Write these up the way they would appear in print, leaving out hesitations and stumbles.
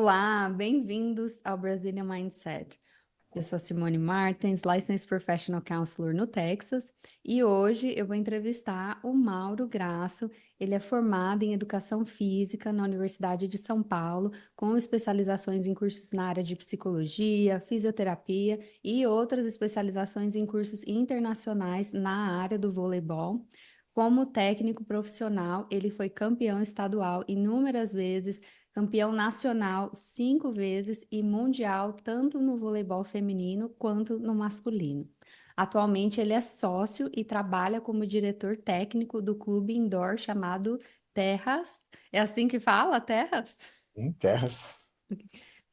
Olá, bem-vindos ao Brazilian Mindset. Eu sou a Simone Martins, Licensed Professional Counselor no Texas, e hoje eu vou entrevistar o Mauro Graço. Ele é formado em Educação Física na Universidade de São Paulo, com especializações em cursos na área de psicologia, fisioterapia e outras especializações em cursos internacionais na área do voleibol. Como técnico profissional, ele foi campeão estadual inúmeras vezes, campeão nacional 5 vezes e mundial tanto no voleibol feminino quanto no masculino. Atualmente ele é sócio e trabalha como diretor técnico do clube indoor chamado Terras. É assim que fala, Terras? Em terras.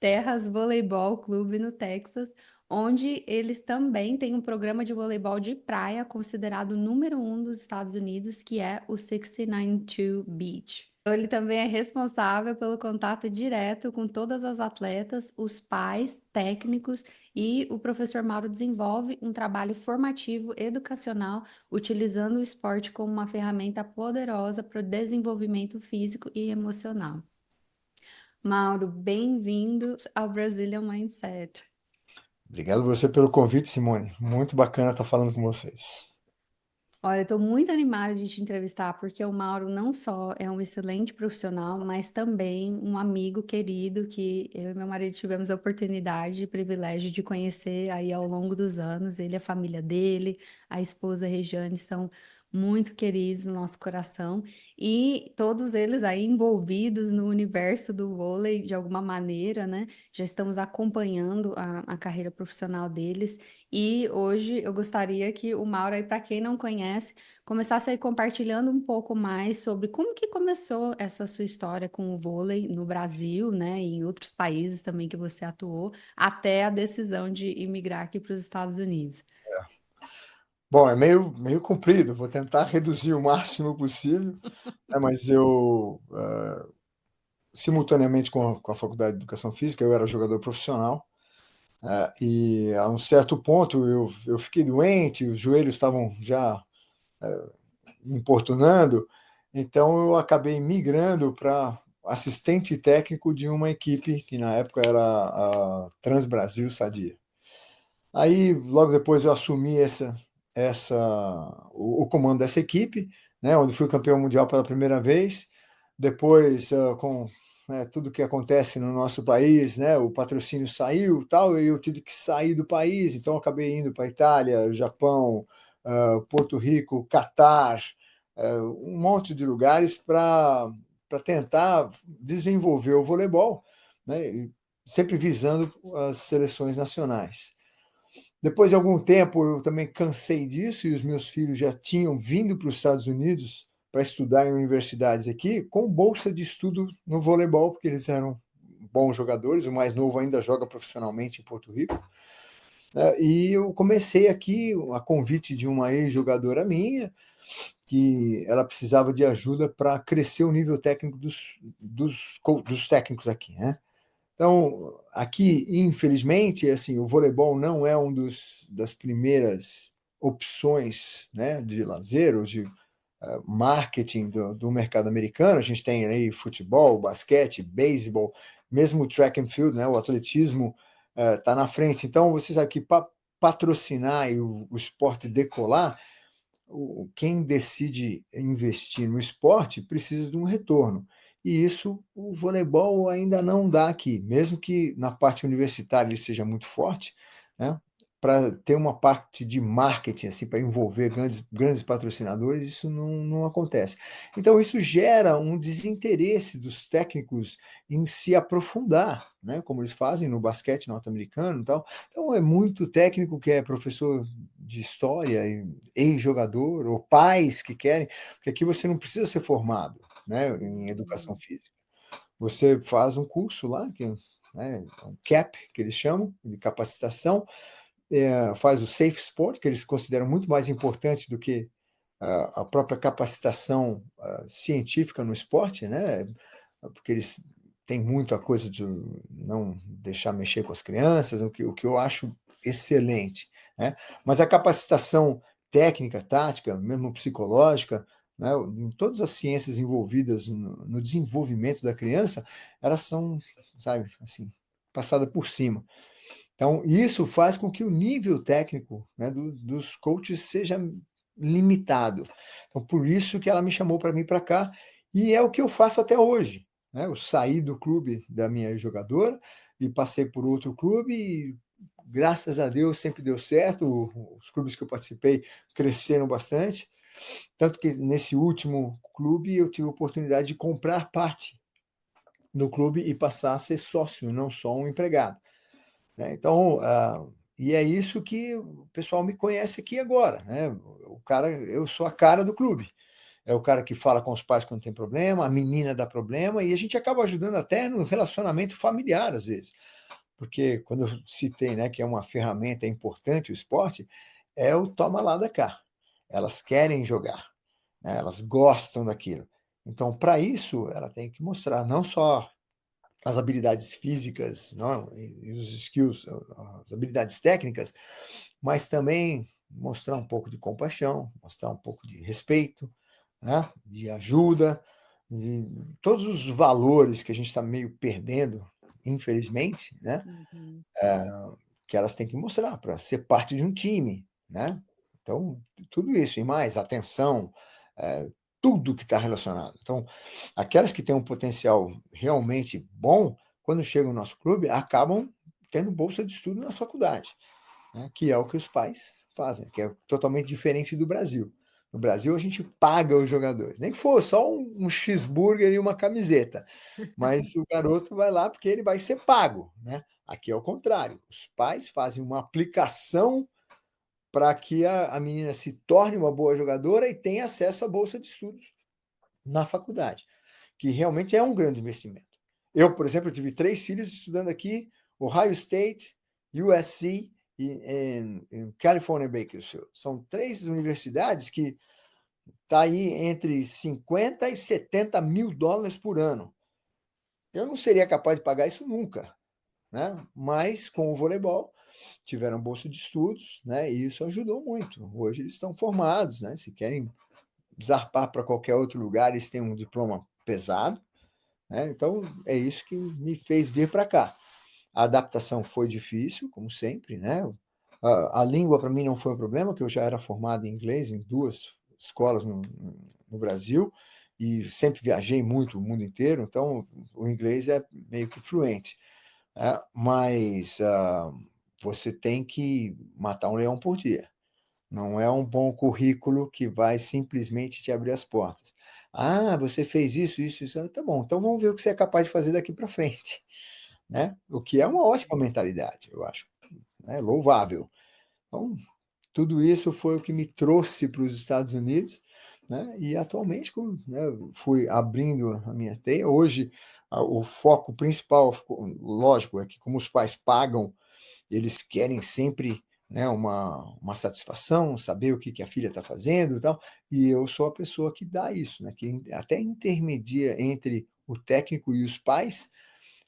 Terras Voleibol Clube no Texas, onde eles também têm um programa de voleibol de praia considerado o número 1 dos Estados Unidos, que é o 69 Beach. Então, ele também é responsável pelo contato direto com todas as atletas, os pais, técnicos, e o professor Mauro desenvolve um trabalho formativo educacional utilizando o esporte como uma ferramenta poderosa para o desenvolvimento físico e emocional. Mauro, bem-vindo ao Brazilian Mindset. Obrigado você pelo convite, Simone. Muito bacana estar falando com vocês. Olha, eu estou muito animada de te entrevistar, porque o Mauro não só é um excelente profissional, mas também um amigo querido que eu e meu marido tivemos a oportunidade e privilégio de conhecer aí ao longo dos anos. Ele e a família dele, a esposa Regiane, são muito queridos no nosso coração e todos eles aí envolvidos no universo do vôlei de alguma maneira, né? Já estamos acompanhando a carreira profissional deles. E hoje eu gostaria que o Mauro, aí, para quem não conhece, começasse aí compartilhando um pouco mais sobre como que começou essa sua história com o vôlei no Brasil, né, e em outros países também que você atuou, até a decisão de imigrar aqui para os Estados Unidos. Bom, é meio comprido, vou tentar reduzir o máximo possível, né, mas eu, simultaneamente com a Faculdade de Educação Física, eu era jogador profissional, e a um certo ponto eu fiquei doente, os joelhos estavam já me importunando, então eu acabei migrando para assistente técnico de uma equipe que na época era a Transbrasil Sadia. Aí, logo depois, eu assumi essa, o comando dessa equipe, né, onde fui campeão mundial pela primeira vez. Depois, com tudo que acontece no nosso país, né, o patrocínio saiu, tal, e eu tive que sair do país, então acabei indo para Itália, Japão, Porto Rico, Catar, um monte de lugares para tentar desenvolver o voleibol, né, sempre visando as seleções nacionais. Depois de algum tempo, eu também cansei disso e os meus filhos já tinham vindo para os Estados Unidos para estudar em universidades aqui, com bolsa de estudo no voleibol, porque eles eram bons jogadores. O mais novo ainda joga profissionalmente em Porto Rico. E eu comecei aqui a convite de uma ex-jogadora minha, que ela precisava de ajuda para crescer o nível técnico dos técnicos aqui, né? Então, aqui, infelizmente, assim, o voleibol não é das primeiras opções, né, de lazer ou de marketing do mercado americano. A gente tem aí futebol, basquete, beisebol, mesmo o track and field, né, o atletismo está na frente. Então, você sabe que para patrocinar e o esporte decolar, quem decide investir no esporte precisa de um retorno. E isso o voleibol ainda não dá aqui, mesmo que na parte universitária ele seja muito forte, né? Para ter uma parte de marketing, assim, para envolver grandes patrocinadores, isso não acontece. Então, isso gera um desinteresse dos técnicos em se aprofundar, né? Como eles fazem no basquete norte-americano e tal. Então, é muito técnico que é professor de história, ex-jogador, ou pais que querem, porque aqui você não precisa ser formado, né, em educação física. Você faz um curso lá, que né, um CAP, que eles chamam, de capacitação, faz o Safe Sport, que eles consideram muito mais importante do que a própria capacitação científica no esporte, né, porque eles têm muita coisa de não deixar mexer com as crianças, o que eu acho excelente, né? Mas a capacitação técnica, tática, mesmo psicológica, né, em todas as ciências envolvidas no desenvolvimento da criança, elas são, sabe, assim, passadas por cima. Então, isso faz com que o nível técnico, né, dos coaches seja limitado. Então, por isso que ela me chamou para vir para cá, e é o que eu faço até hoje. Né? Eu saí do clube da minha jogadora e passei por outro clube, e graças a Deus sempre deu certo. Os clubes que eu participei cresceram bastante, tanto que nesse último clube eu tive a oportunidade de comprar parte no clube e passar a ser sócio, não só um empregado. Né? Então, e é isso que o pessoal me conhece aqui agora. Né? O cara, eu sou a cara do clube. É o cara que fala com os pais quando tem problema, a menina dá problema, e a gente acaba ajudando até no relacionamento familiar, às vezes. Porque quando eu citei, né, que é uma ferramenta importante o esporte, é o toma lá da cá. Elas querem jogar, né? Elas gostam daquilo. Então, para isso, ela tem que mostrar não só as habilidades físicas, não, e os skills, as habilidades técnicas, mas também mostrar um pouco de compaixão, mostrar um pouco de respeito, né? De ajuda, de todos os valores que a gente está meio perdendo, infelizmente, né? Uhum. Que elas têm que mostrar para ser parte de um time, né? Então, tudo isso e mais, atenção, tudo que está relacionado. Então, aquelas que têm um potencial realmente bom, quando chegam no nosso clube, acabam tendo bolsa de estudo na faculdade, né? Que é o que os pais fazem, que é totalmente diferente do Brasil. No Brasil, a gente paga os jogadores, nem que for só um cheeseburger e uma camiseta, mas o garoto vai lá porque ele vai ser pago, né? Aqui é o contrário, os pais fazem uma aplicação para que a menina se torne uma boa jogadora e tenha acesso à bolsa de estudos na faculdade, que realmente é um grande investimento. Eu, por exemplo, tive 3 filhos estudando aqui, Ohio State, USC e California Bakersfield. São 3 universidades que está aí entre 50 e 70 mil dólares por ano. Eu não seria capaz de pagar isso nunca, né? Mas com o voleibol tiveram bolsa de estudos, né? E isso ajudou muito. Hoje eles estão formados, né? Se querem zarpar para qualquer outro lugar, eles têm um diploma pesado, né? Então é isso que me fez vir para cá. A adaptação foi difícil, como sempre, né? A língua para mim não foi um problema, porque eu já era formado em inglês em 2 escolas no Brasil e sempre viajei muito o mundo inteiro, então o inglês é meio que fluente. Né? Mas você tem que matar um leão por dia. Não é um bom currículo que vai simplesmente te abrir as portas. Ah, você fez isso, isso, isso. Tá bom, então vamos ver o que você é capaz de fazer daqui para frente. Né? O que é uma ótima mentalidade, eu acho, né? Louvável. Então, tudo isso foi o que me trouxe para os Estados Unidos, né? E atualmente, né, fui abrindo a minha teia. Hoje, o foco principal, lógico, é que como os pais pagam, eles querem sempre, né, uma satisfação, saber o que, que a filha está fazendo e tal, e eu sou a pessoa que dá isso, né, que até intermedia entre o técnico e os pais,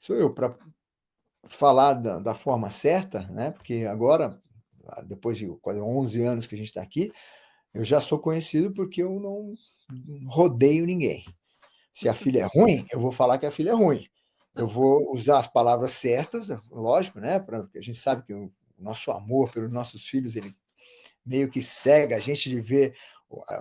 sou eu, para falar da forma certa, né, porque agora, depois de quase 11 anos que a gente está aqui, eu já sou conhecido porque eu não rodeio ninguém. Se a filha é ruim, eu vou falar que a filha é ruim. Eu vou usar as palavras certas, lógico, né? Porque a gente sabe que o nosso amor pelos nossos filhos, ele meio que cega a gente de ver,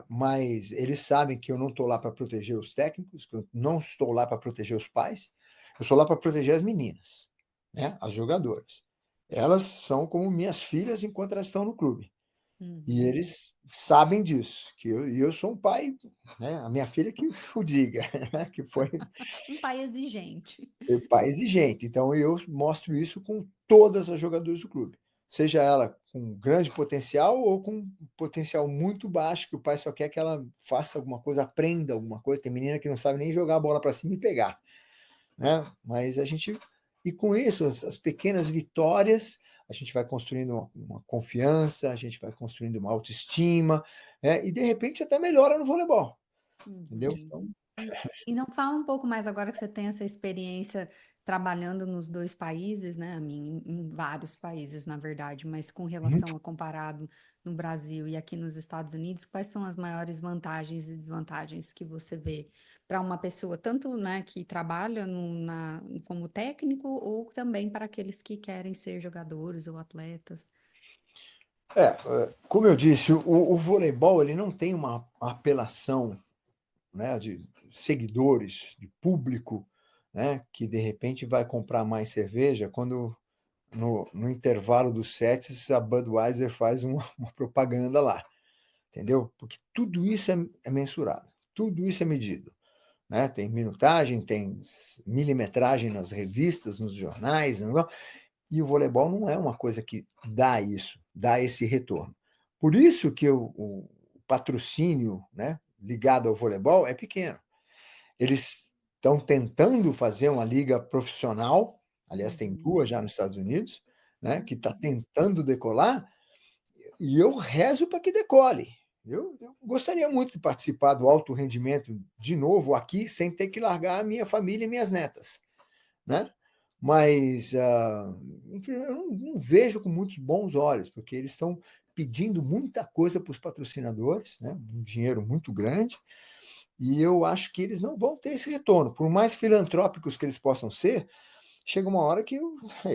mas eles sabem que eu não estou lá para proteger os técnicos, que eu não estou lá para proteger os pais, eu estou lá para proteger as meninas, né? As jogadoras. Elas são como minhas filhas enquanto elas estão no clube. E Uhum. eles sabem disso, que eu sou um pai, né? A minha filha que o diga, né? Que foi Um pai exigente. pai exigente. Então eu mostro isso com todas as jogadoras do clube, seja ela com grande potencial ou com potencial muito baixo, que o pai só quer que ela faça alguma coisa, aprenda alguma coisa. Tem menina que não sabe nem jogar a bola para cima e pegar, né? Mas a gente, e com isso, as pequenas vitórias, a gente vai construindo uma confiança, a gente vai construindo uma autoestima, e de repente até melhora no voleibol, entendeu? Uhum. Então, E não fala um pouco mais agora que você tem essa experiência trabalhando nos dois países, né? A mim, em vários países, na verdade, mas com Muito. relação a comparado no Brasil e aqui nos Estados Unidos, quais são as maiores vantagens e desvantagens que você vê para uma pessoa, tanto, né, que trabalha como técnico ou também para aqueles que querem ser jogadores ou atletas? Como eu disse, o voleibol ele não tem uma apelação, né, de seguidores, de público, né, que de repente vai comprar mais cerveja quando no intervalo dos sets a Budweiser faz uma propaganda lá, entendeu? Porque tudo isso é mensurado, tudo isso é medido, né? Tem minutagem, tem milimetragem nas revistas, nos jornais, né? E o voleibol não é uma coisa que dá isso, dá esse retorno. Por isso que o patrocínio, né, ligado ao voleibol é pequeno. Eles estão tentando fazer uma liga profissional, aliás, tem Uhum, duas já nos Estados Unidos, né, que está tentando decolar, e eu rezo para que decole. Eu gostaria muito de participar do alto rendimento de novo aqui, sem ter que largar a minha família e minhas netas, né? Mas enfim, eu não vejo com muitos bons olhos, porque eles estão pedindo muita coisa para os patrocinadores, né? Um dinheiro muito grande, e eu acho que eles não vão ter esse retorno. Por mais filantrópicos que eles possam ser, chega uma hora que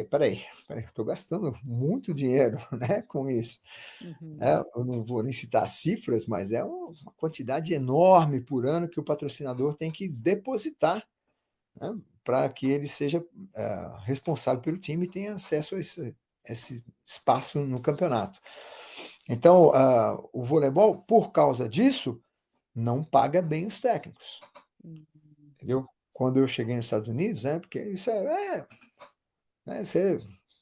peraí, estou gastando muito dinheiro, né, com isso. uhum. Eu não vou nem citar cifras, mas é uma quantidade enorme por ano que o patrocinador tem que depositar, né, para que ele seja responsável pelo time e tenha acesso a esse espaço no campeonato. Então, o voleibol, por causa disso, não paga bem os técnicos, Uhum. entendeu? Quando eu cheguei nos Estados Unidos, né, porque isso né, você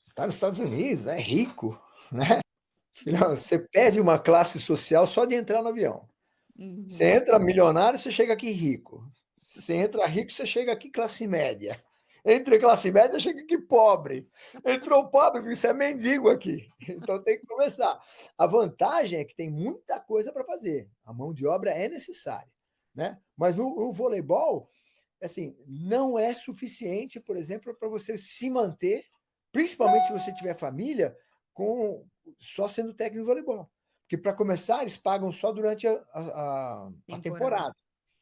está nos Estados Unidos, é rico, né? Uhum. Você perde uma classe social só de entrar no avião. Você Uhum. entra milionário, você chega aqui rico. Você entra rico, você chega aqui classe média. Entre classe média, chega aqui pobre. Entrou pobre, você é mendigo aqui. Então tem que começar. A vantagem é que tem muita coisa para fazer. A mão de obra é necessária, né? Mas no voleibol, assim, não é suficiente, por exemplo, para você se manter, principalmente se você tiver família, com só sendo técnico de voleibol. Porque, para começar, eles pagam só durante a Temporada. temporada,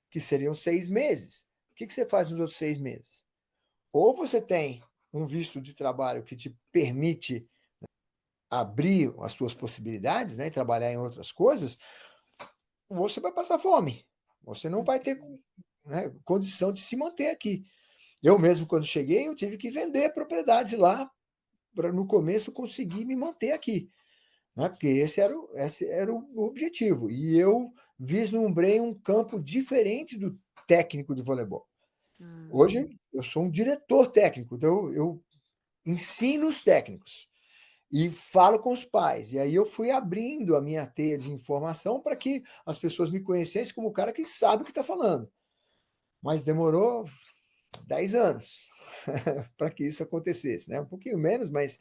que seriam 6 meses. O que você faz nos outros 6 meses? Ou você tem um visto de trabalho que te permite abrir as suas possibilidades, né, e trabalhar em outras coisas, ou você vai passar fome. Você não vai ter, né, condição de se manter aqui. Eu mesmo, quando cheguei, eu tive que vender propriedades lá para, no começo, conseguir me manter aqui, né? Porque esse era o objetivo. E eu vislumbrei um campo diferente do técnico de voleibol. Ah, Hoje, eu sou um diretor técnico, então eu ensino os técnicos e falo com os pais. E aí eu fui abrindo a minha teia de informação para que as pessoas me conhecessem como o cara que sabe o que está falando. Mas demorou 10 anos para que isso acontecesse, né? Um pouquinho menos, mas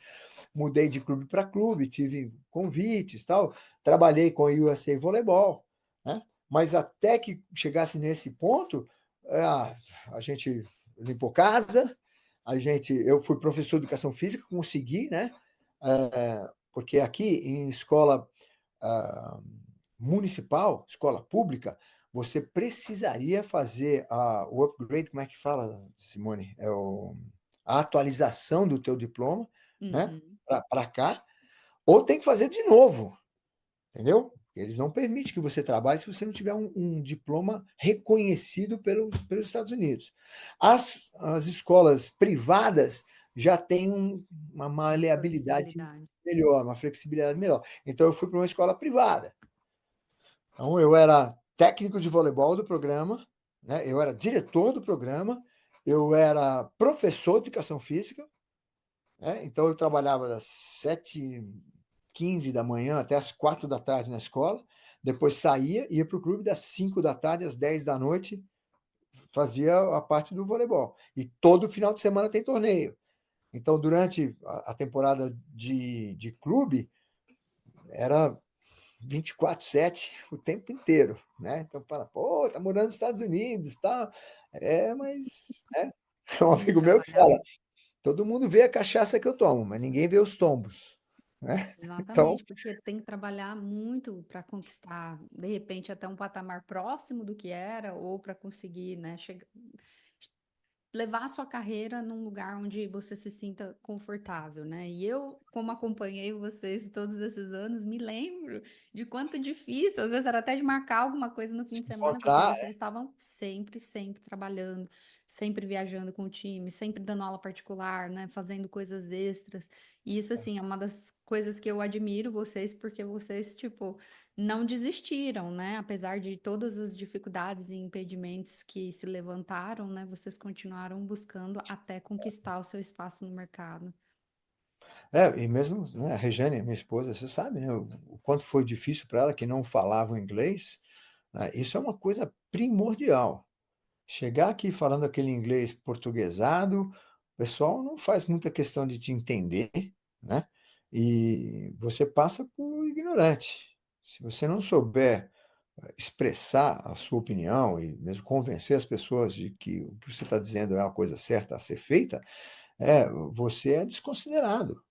mudei de clube para clube, tive convites, tal, trabalhei com o USA Voleibol, né? Mas até que chegasse nesse ponto, a gente limpou casa, eu fui professor de educação física, consegui, né? Porque aqui em escola ah, municipal, escola pública, você precisaria fazer o upgrade, como é que fala, Simone? A atualização do teu diploma, né? uhum. Para cá, ou tem que fazer de novo, entendeu? Eles não permitem que você trabalhe se você não tiver um diploma reconhecido pelos Estados Unidos. As escolas privadas já têm uma Uma maleabilidade flexibilidade. melhor, uma flexibilidade melhor. Então, eu fui para uma escola privada. Então, eu era técnico de voleibol do programa, né? Eu era diretor do programa, eu era professor de educação física, né? Então, eu trabalhava das 7h15 da manhã até as 4 da tarde na escola, depois saía, ia para o clube das 5 da tarde às 10 da noite, fazia a parte do voleibol. E todo final de semana tem torneio. Então, durante a temporada de clube, era 24/7 o tempo inteiro, né? Então, fala, pô, tá morando nos Estados Unidos, tá? Mas, né? Um Vamos amigo meu que trabalhar. fala: "Todo mundo vê a cachaça que eu tomo, mas ninguém vê os tombos", né. Então Exatamente, porque tem que trabalhar muito para conquistar, de repente, até um patamar próximo do que era, ou para conseguir, né, levar a sua carreira num lugar onde você se sinta confortável, né? E eu, como acompanhei vocês todos esses anos, me lembro de quanto difícil, às vezes era até de marcar alguma coisa no fim de se semana, porque encontrar vocês estavam sempre, sempre trabalhando, sempre viajando com o time, sempre dando aula particular, né? Fazendo coisas extras. E isso, assim, é uma das coisas que eu admiro vocês, porque vocês, tipo, não desistiram, né? Apesar de todas as dificuldades e impedimentos que se levantaram, né? Vocês continuaram buscando até conquistar o seu espaço no mercado. e mesmo, né, a Regiane, minha esposa, você sabe, né, o quanto foi difícil para ela que não falava o inglês, né, isso é uma coisa primordial. Chegar aqui falando aquele inglês portuguesado, o pessoal não faz muita questão de te entender, né, e você passa por ignorante. Se você não souber expressar a sua opinião e mesmo convencer as pessoas de que o que você está dizendo é uma coisa certa a ser feita, você é desconsiderado,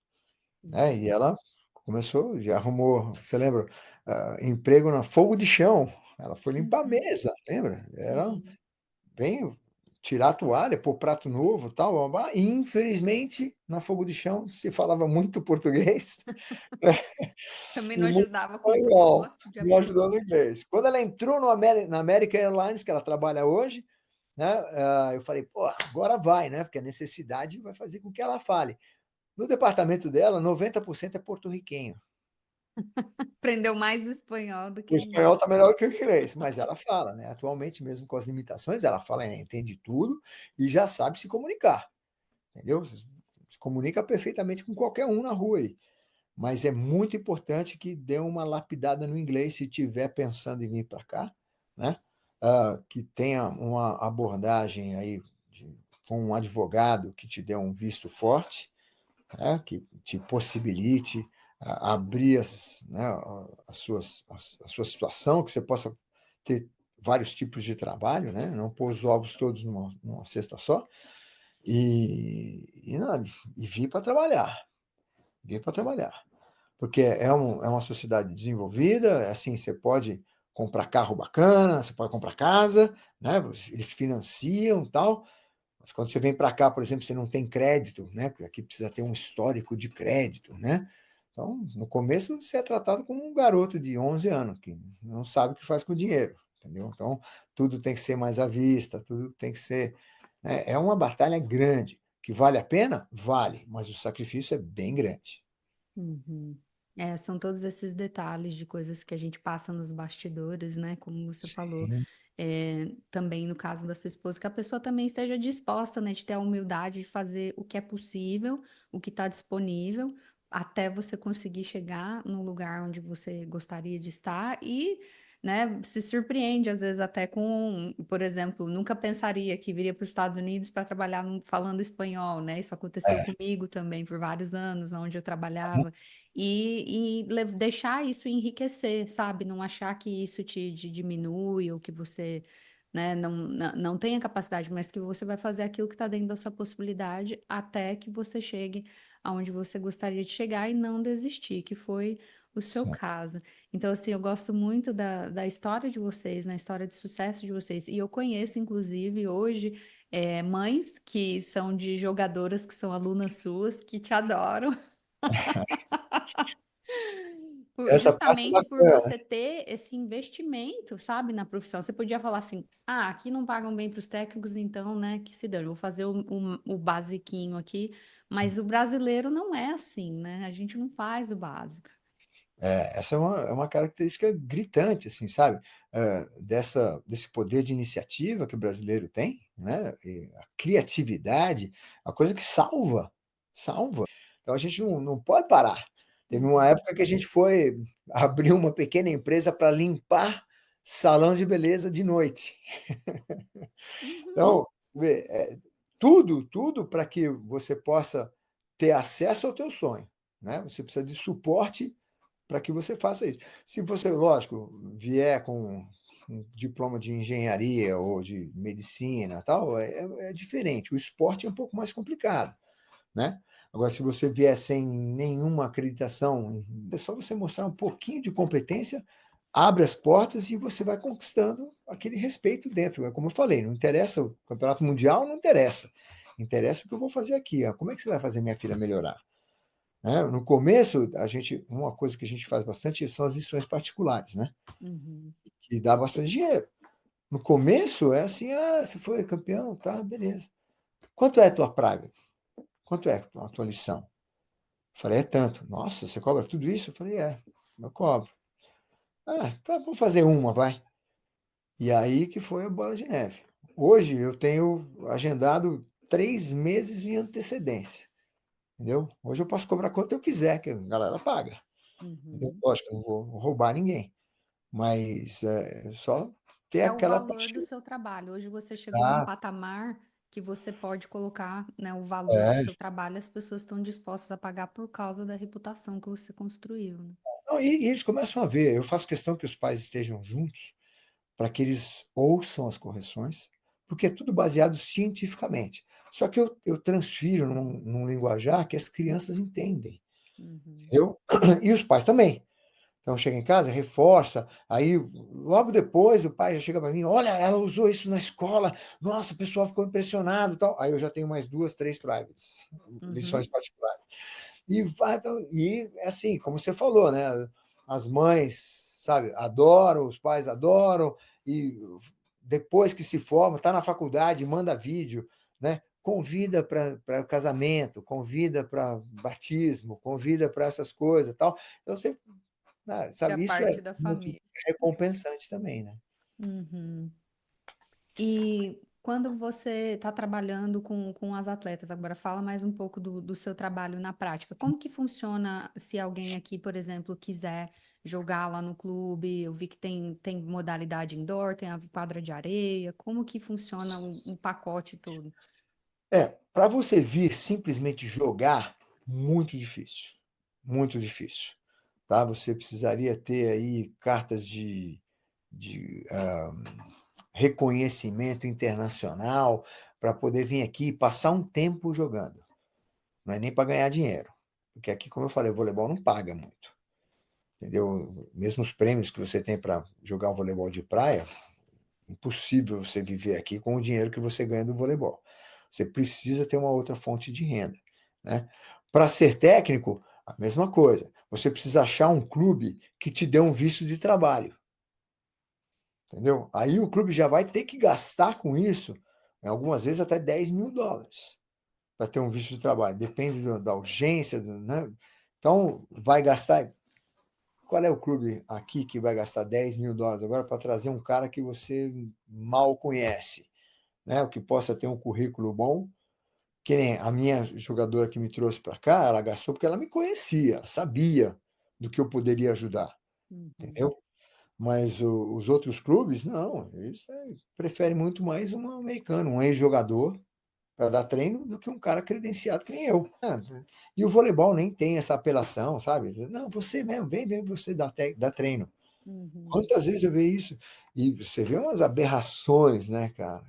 né? Uhum. E ela começou, já arrumou, você lembra, emprego na fogo de chão. Ela foi limpar a Uhum. mesa, lembra? Era Sim. bem tirar a toalha, pôr prato novo, tal. Babá. E infelizmente, na fogo de chão se falava muito português Também e não muito ajudava com o espanhol. propósito de Não ajudou aprender. no inglês. Quando ela entrou no na American Airlines, que ela trabalha hoje, né, eu falei, pô, agora vai, né? Porque a necessidade vai fazer com que ela fale. No departamento dela, 90% é porto-riquenho. Aprendeu mais espanhol do O que espanhol inglês. está melhor que o inglês, mas ela fala, né? Atualmente, mesmo com as limitações, ela fala, entende tudo e já sabe se comunicar, entendeu? Se comunica perfeitamente com qualquer um na rua aí. Mas é muito importante que dê uma lapidada no inglês se estiver pensando em vir para cá, né? Que tenha uma abordagem aí com um advogado que te dê um visto forte, né, que te possibilite abrir né, a sua situação, que você possa ter vários tipos de trabalho, né, não pôr os ovos todos numa cesta só, nada, e vir para trabalhar, porque é uma sociedade desenvolvida, assim, você pode comprar carro bacana, você pode comprar casa, né, eles financiam e tal, mas quando você vem para cá, por exemplo, você não tem crédito, né? Aqui precisa ter um histórico de crédito, né? Então, no começo, você é tratado como um garoto de 11 anos, que não sabe o que faz com o dinheiro, entendeu? Então, tudo tem que ser mais à vista, tudo tem que ser. Né? É uma batalha grande, que vale a pena? Vale, mas o sacrifício é bem grande. Uhum. É, são todos esses detalhes de coisas que a gente passa nos bastidores, né? Como você falou, Sim, também no caso da sua esposa, que a pessoa também esteja disposta, né, de ter a humildade de fazer o que é possível, o que está disponível, até você conseguir chegar no lugar onde você gostaria de estar e, né, se surpreende às vezes até com, por exemplo, nunca pensaria que viria para os Estados Unidos para trabalhar falando espanhol, né? Isso aconteceu é, comigo também por vários anos, onde eu trabalhava. E deixar isso enriquecer, sabe? Não achar que isso te diminui ou que você, né, não tenha capacidade, mas que você vai fazer aquilo que está dentro da sua possibilidade até que você chegue aonde você gostaria de chegar e não desistir, que foi o seu sim. caso. Então, assim, eu gosto muito da história de vocês, na história de sucesso de vocês. E eu conheço, inclusive, hoje, mães que são de jogadoras, que são alunas suas, que te adoram. Essa parte é Justamente por bacana. você ter esse investimento, sabe, na profissão. Você podia falar assim: ah, aqui não pagam bem para os técnicos, então, né, que se dane, eu vou fazer o basiquinho aqui. Mas o brasileiro não é assim, né? A gente não faz o básico. Essa é uma característica gritante, assim, sabe? Desse poder de iniciativa que o brasileiro tem, né? E a criatividade, a coisa que salva, salva. Então a gente não pode parar. Teve uma Uhum. época que a gente foi abrir uma pequena empresa para limpar salão de beleza de noite. Uhum. Então, você vê, tudo para que você possa ter acesso ao teu sonho, né? Você precisa de suporte para que você faça isso. Se você, lógico, vier com um diploma de engenharia ou de medicina, tal, é diferente. O esporte é um pouco mais complicado, né? Agora, se você vier sem nenhuma acreditação, é só você mostrar um pouquinho de competência, abre as portas e você vai conquistando aquele respeito dentro. É como eu falei, não interessa o campeonato mundial, não interessa. Interessa o que eu vou fazer aqui. Ó. Como é que você vai fazer minha filha melhorar? Né? No começo, uma coisa que a gente faz bastante são as lições particulares, né? Uhum. Que dá bastante dinheiro. No começo é assim, você foi campeão, tá, beleza. Quanto é a tua praga? Quanto é a tua lição? Eu falei, é tanto. Nossa, você cobra tudo isso? Eu falei, eu cobro. Tá, vamos fazer uma, vai. E aí que foi a bola de neve. Hoje eu tenho agendado 3 meses em antecedência, entendeu? Hoje eu posso cobrar quanto eu quiser, que a galera paga. Entendeu? Uhum. Lógico, eu não vou roubar ninguém, mas só ter É o aquela valor do parte. seu trabalho. Hoje você chegou num Ah, patamar que você pode colocar, né, o valor do é. seu trabalho, as pessoas estão dispostas a pagar por causa da reputação que você construiu, né? Não, e eles começam a ver. Eu faço questão que os pais estejam juntos para que eles ouçam as correções, porque é tudo baseado cientificamente. Só que eu transfiro num linguajar que as crianças entendem, Uhum. entendeu? E os pais também. Então chega em casa, reforça, aí logo depois o pai já chega para mim, olha, ela usou isso na escola, nossa, o pessoal ficou impressionado, e tal. Aí eu já tenho mais 2, 3 privates, lições Uhum. particulares. E vai, então, e é assim, como você falou, né? As mães, sabe, adoram, os pais adoram, e depois que se forma, está na faculdade, manda vídeo, né? Convida para casamento, convida para batismo, convida para essas coisas, tal. Então você, Vira sabe, isso é parte da muito família. recompensante também, né? Uhum. E quando você está trabalhando com as atletas, agora fala mais um pouco do seu trabalho na prática. Como que funciona se alguém aqui, por exemplo, quiser jogar lá no clube? Eu vi que tem modalidade indoor, tem a quadra de areia. Como que funciona um pacote todo? Para você vir simplesmente jogar, muito difícil. Muito difícil. Tá? Você precisaria ter aí cartas de reconhecimento internacional para poder vir aqui e passar um tempo jogando. Não é nem para ganhar dinheiro. Porque aqui, como eu falei, o voleibol não paga muito. Entendeu? Mesmo os prêmios que você tem para jogar um voleibol de praia, impossível você viver aqui com o dinheiro que você ganha do voleibol. Você precisa ter uma outra fonte de renda, né? Para ser técnico, a mesma coisa. Você precisa achar um clube que te dê um visto de trabalho, entendeu? Aí o clube já vai ter que gastar com isso, algumas vezes até US$ 10.000 para ter um visto de trabalho. Depende da urgência, né? Então, vai gastar. Qual é o clube aqui que vai gastar US$ 10.000 agora para trazer um cara que você mal conhece? Né, o que possa ter um currículo bom, que nem a minha jogadora que me trouxe para cá, ela gastou porque ela me conhecia, ela sabia do que eu poderia ajudar, Uhum. entendeu? Mas os outros clubes, não, eles preferem muito mais um americano, um ex-jogador para dar treino do que um cara credenciado que nem eu. E o voleibol nem tem essa apelação, sabe? Não, você mesmo, vem você dar treino. Uhum. Quantas vezes eu vejo isso? E você vê umas aberrações, né, cara?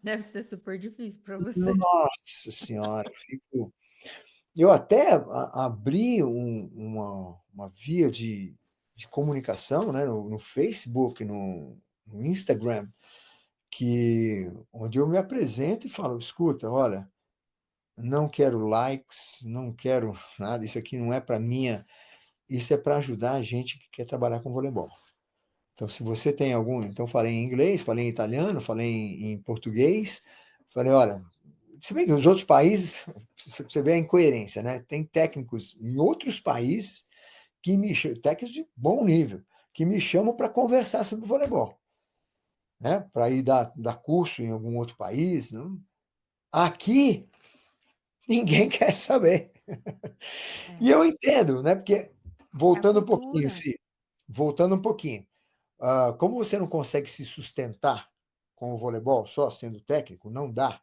Deve ser super difícil para você. Nossa senhora, eu até abri uma via de comunicação, né, no Facebook, no Instagram, onde eu me apresento e falo, escuta, olha, não quero likes, não quero nada, isso aqui não é para minha, isso é para ajudar a gente que quer trabalhar com voleibol. Então, se você tem algum, então falei em inglês, falei em italiano, falei em português, falei, olha, se bem que os outros países, você vê a incoerência, né? Tem técnicos em outros países técnicos de bom nível, que me chamam para conversar sobre voleibol, né? Para ir dar curso em algum outro país. Não? Aqui, ninguém quer saber. E É. eu entendo, né? Porque, É a voltando um pouquinho, cultura. se voltando um pouquinho, como você não consegue se sustentar com o voleibol só sendo técnico, não dá,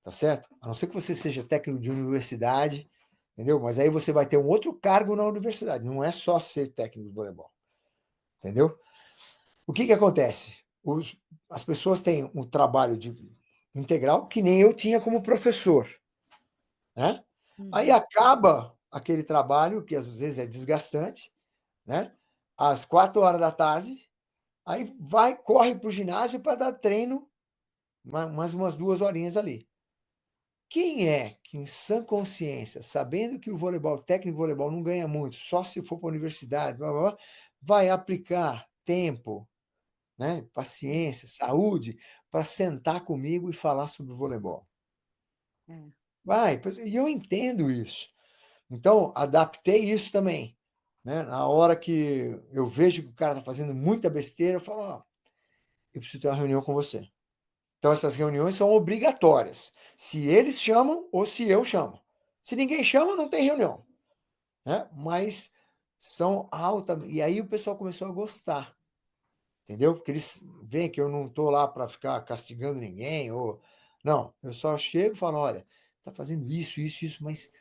tá certo? A não ser que você seja técnico de universidade, entendeu? Mas aí você vai ter um outro cargo na universidade, não é só ser técnico de voleibol, entendeu? O que acontece? As pessoas têm um trabalho integral que nem eu tinha como professor, né? Aí Uhum. acaba aquele trabalho, que às vezes é desgastante, né? Às 4 horas da tarde, aí corre para o ginásio para dar treino mais umas 2 horinhas ali. Quem é que, em sã consciência, sabendo que o voleibol, técnico de voleibol, não ganha muito, só se for para a universidade, blá, blá, blá, vai aplicar tempo, né, paciência, saúde, para sentar comigo e falar sobre o voleibol? É. Vai, e eu entendo isso. Então, adaptei isso também. Né? Na hora que eu vejo que o cara está fazendo muita besteira, eu falo, ó, eu preciso ter uma reunião com você. Então, essas reuniões são obrigatórias. Se eles chamam ou se eu chamo. Se ninguém chama, não tem reunião. Né? Mas são altas. E aí o pessoal começou a gostar. Entendeu? Porque eles veem que eu não estou lá para ficar castigando ninguém. Não, eu só chego e falo: olha, está fazendo isso, isso, isso, mas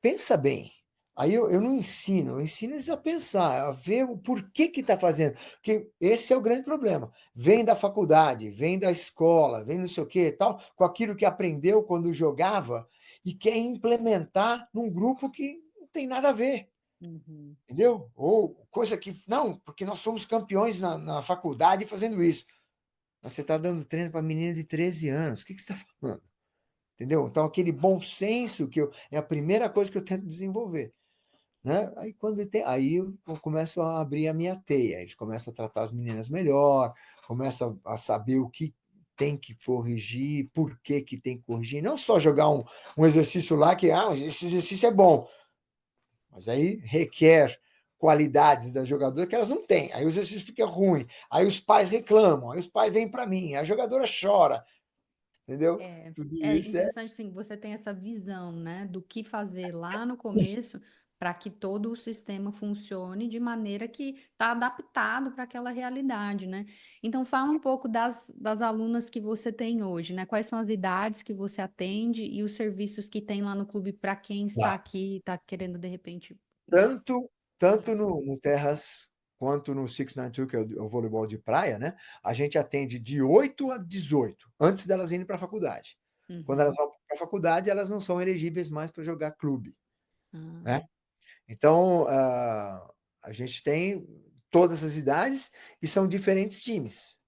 pensa bem. Aí eu não ensino, eu ensino eles a pensar, a ver o porquê que está fazendo. Porque esse é o grande problema. Vem da faculdade, vem da escola, vem não sei o quê, tal, com aquilo que aprendeu quando jogava e quer implementar num grupo que não tem nada a ver. Uhum. Entendeu? Ou coisa que. Não, porque nós somos campeões na faculdade fazendo isso. Mas você está dando treino para menina de 13 anos. O que você está falando? Entendeu? Então, aquele bom senso é a primeira coisa que eu tento desenvolver. Né? Aí eu começo a abrir a minha teia, eles começam a tratar as meninas melhor, começam a saber o que tem que corrigir, por que tem que corrigir, não só jogar um exercício lá que esse exercício é bom, mas aí requer qualidades da jogadora que elas não têm, aí o exercício fica ruim, aí os pais reclamam, aí os pais vêm para mim, a jogadora chora, entendeu? É, Tudo é isso é interessante, sim, você tem essa visão, né, do que fazer lá no começo para que todo o sistema funcione de maneira que está adaptado para aquela realidade, né? Então, fala um pouco das alunas que você tem hoje, né? Quais são as idades que você atende e os serviços que tem lá no clube para quem está aqui, está querendo, de repente, tanto, tanto olhar. no Terras quanto no 692, que é o voleibol de praia, né? A gente atende de 8 a 18, antes delas irem para a faculdade. Quando elas Uhum. vão para a faculdade, elas não são elegíveis mais para jogar clube, Ah, né? Então, a gente tem todas as idades e são diferentes times,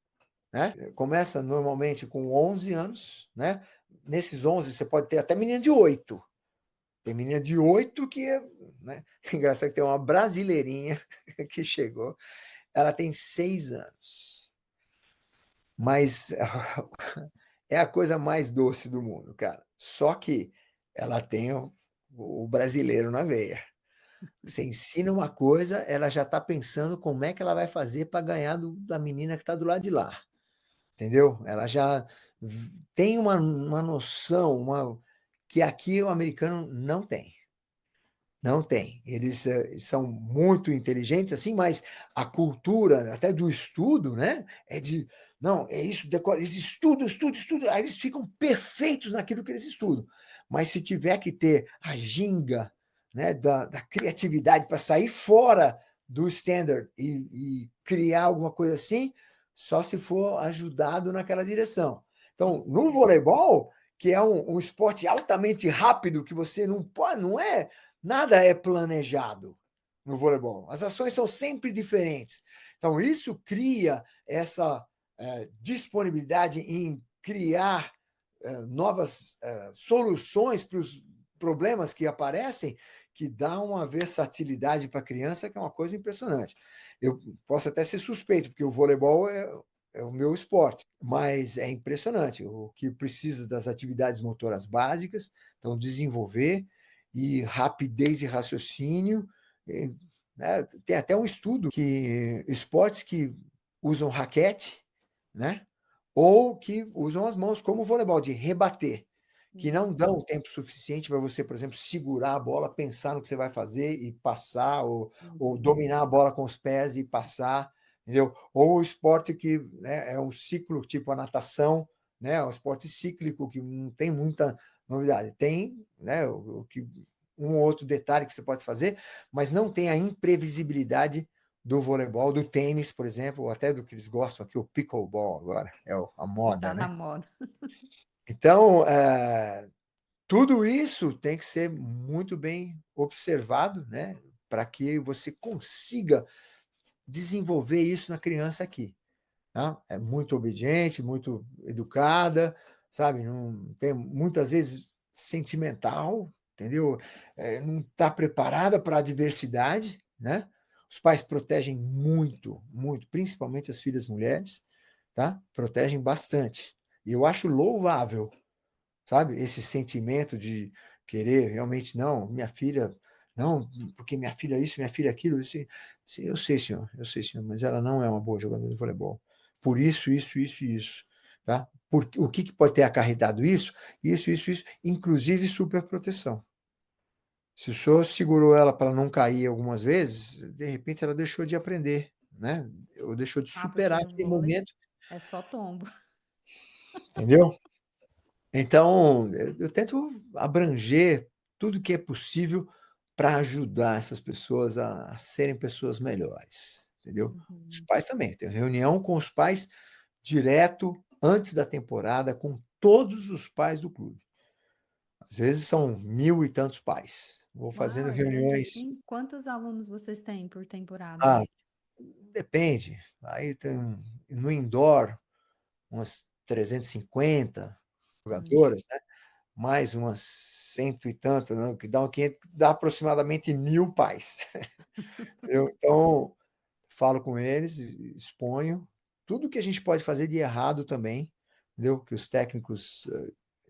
né? Começa normalmente com 11 anos, né? Nesses 11, você pode ter até menina de 8. Tem menina de 8 que é, né? Engraçado que tem uma brasileirinha que chegou, ela tem 6 anos. Mas é a coisa mais doce do mundo, cara. Só que ela tem o brasileiro na veia. Você ensina uma coisa, ela já está pensando como é que ela vai fazer para ganhar da menina que está do lado de lá. Entendeu? Ela já tem uma noção, que aqui o americano não tem. Não tem. Eles são muito inteligentes, assim, mas a cultura, até do estudo, né? É de. Não, é isso, decora, eles estudam, estudam, estudam, aí eles ficam perfeitos naquilo que eles estudam. Mas se tiver que ter a ginga, né, da criatividade para sair fora do standard e criar alguma coisa assim, só se for ajudado naquela direção. Então, no voleibol, que é um esporte altamente rápido, que você não pode, não é. Nada é planejado no voleibol. As ações são sempre diferentes. Então, isso cria essa disponibilidade em criar novas soluções para os problemas que aparecem, que dá uma versatilidade para a criança que é uma coisa impressionante. Eu posso até ser suspeito, porque o voleibol é o meu esporte, mas é impressionante o que precisa das atividades motoras básicas, então desenvolver e rapidez de raciocínio. Né? Tem até um estudo que esportes que usam raquete, né? Ou que usam as mãos, como o voleibol, de rebater, que não uhum. dão tempo suficiente para você, por exemplo, segurar a bola, pensar no que você vai fazer e passar, ou Uhum. dominar a bola com os pés e passar, entendeu? Ou o esporte que, né, é um ciclo, tipo a natação, né? É um esporte cíclico que não tem muita novidade. Tem, né, um ou outro detalhe que você pode fazer, mas não tem a imprevisibilidade do voleibol, do tênis, por exemplo, ou até do que eles gostam aqui, o pickleball agora, a moda, Tá na né? moda. Então, tudo isso tem que ser muito bem observado, né? Para que você consiga desenvolver isso na criança aqui. Tá? É muito obediente, muito educada, sabe? Não tem muitas vezes sentimental, entendeu? Não está preparada para a diversidade, né? Os pais protegem muito, muito, principalmente as filhas mulheres, tá? Protegem bastante. E eu acho louvável, sabe? Esse sentimento de querer realmente, não, minha filha, não, porque minha filha isso, minha filha aquilo. Eu sei, senhor, mas ela não é uma boa jogadora de voleibol. Por isso e isso. Tá? O que, que pode ter acarretado isso? Isso, inclusive superproteção. Se o senhor segurou ela para não cair algumas vezes, de repente ela deixou de aprender, né? Ou deixou de Ah, porque superar no aquele vôlei momento, é só tombo. entendeu? Então, eu tento abranger tudo que é possível para ajudar essas pessoas a serem pessoas melhores, entendeu? Os Uhum. pais também. Tenho reunião com os pais direto antes da temporada, com todos os pais do clube. Às vezes são 1.000 e tantos pais. Vou Uau, fazendo é grande reuniões. assim? Quantos alunos vocês têm por temporada, Ah, média? depende. Aí tem no indoor umas 350 Hum. jogadoras, né? Mais umas cento e tanto, né? Que dá aproximadamente 1.000 pais. Então, falo com eles, exponho tudo que a gente pode fazer de errado também, entendeu? Que os técnicos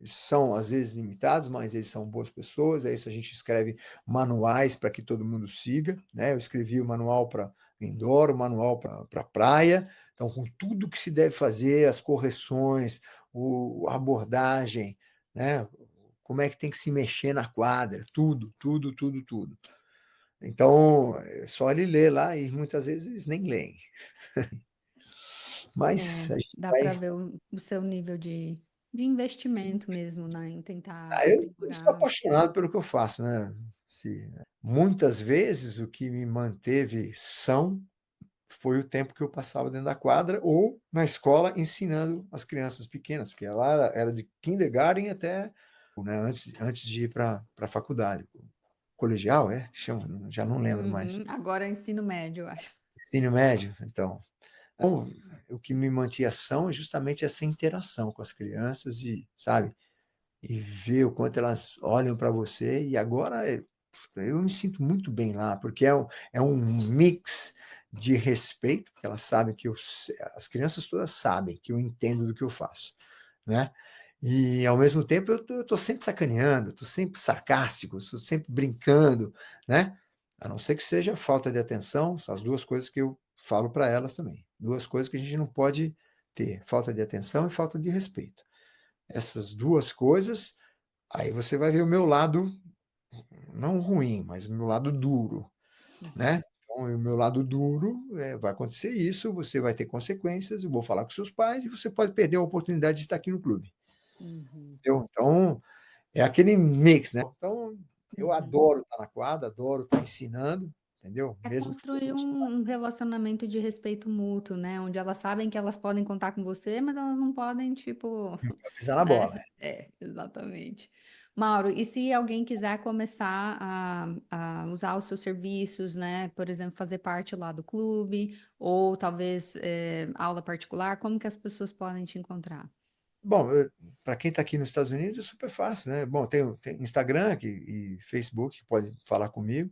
são, às vezes, limitados, mas eles são boas pessoas, é isso a gente escreve manuais para que todo mundo siga, né? Eu escrevi o manual para indoor, o manual para praia, então, com tudo que se deve fazer, as correções, a abordagem, né? Como é que tem que se mexer na quadra, tudo, tudo, tudo, tudo. Então, é só ele ler lá e muitas vezes eles nem leem. É, Mas a gente dá para vai. ver o seu nível de investimento mesmo, né, em tentar Eu estou aprimorar. apaixonado pelo que eu faço, né? Muitas vezes o que me manteve são foi o tempo que eu passava dentro da quadra ou na escola ensinando as crianças pequenas, porque ela era de kindergarten até, né, antes de ir para a faculdade. Colegial, chama, já não lembro mais. Uhum. Agora é ensino médio, eu acho. Ensino médio, então. Então, o que me mantinha são é justamente essa interação com as crianças e, sabe, e ver o quanto elas olham para você. E agora eu me sinto muito bem lá, porque é um mix de respeito, porque elas sabem que as crianças todas sabem que eu entendo do que eu faço, né? E ao mesmo tempo eu tô sempre sacaneando, estou sempre sarcástico, estou sempre brincando, né? A não ser que seja falta de atenção, essas duas coisas que eu falo para elas também. Duas coisas que a gente não pode ter: falta de atenção e falta de respeito. Essas duas coisas, aí você vai ver o meu lado, não ruim, mas o meu lado duro, Uhum. né? Então, o meu lado duro vai acontecer isso, você vai ter consequências, eu vou falar com seus pais e você pode perder a oportunidade de estar aqui no clube. Uhum. Entendeu? Então, é aquele mix, né? Então, eu Uhum. adoro estar na quadra, adoro estar ensinando, entendeu? É Mesmo que for construir um relacionamento de respeito mútuo, né? Onde elas sabem que elas podem contar com você, mas elas não podem, tipo, pisar na né? bola. Exatamente. Mauro, e se alguém quiser começar a usar os seus serviços, né? Por exemplo, fazer parte lá do clube, ou talvez aula particular, como que as pessoas podem te encontrar? Bom, para quem está aqui nos Estados Unidos é super fácil, né? Bom, tem Instagram e Facebook, que pode falar comigo,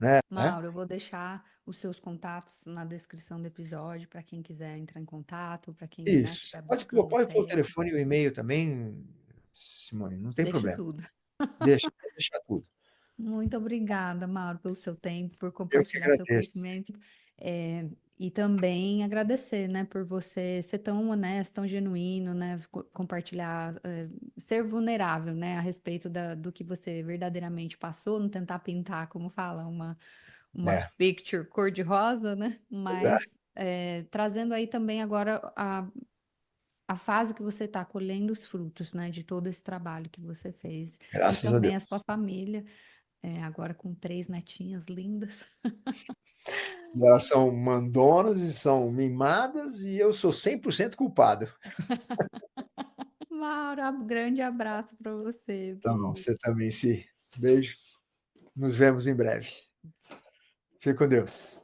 né? Mauro, eu vou deixar os seus contatos na descrição do episódio para quem quiser entrar em contato, para quem, né, Isso. Você estiver pode buscando pôr o técnico. telefone e o e-mail também, Simone, não tem Deixo problema. tudo. Pode deixar tudo. Muito obrigada, Mauro, pelo seu tempo, por Eu que compartilhar seu agradeço. conhecimento, e também agradecer, né, por você ser tão honesto, tão genuíno, né, compartilhar, ser vulnerável, né, a respeito do que você verdadeiramente passou, não tentar pintar, como fala, uma É, picture cor-de-rosa, né, pois é, mas trazendo aí também agora a fase que você está colhendo os frutos, né, de todo esse trabalho que você fez, e graças a também Deus. a sua família agora com três netinhas lindas. E elas são mandonas e são mimadas e eu sou 100% culpado. Mauro, grande abraço para você. Tá bom, Beijo. você também, Si. Beijo. Nos vemos em breve. Fique com Deus.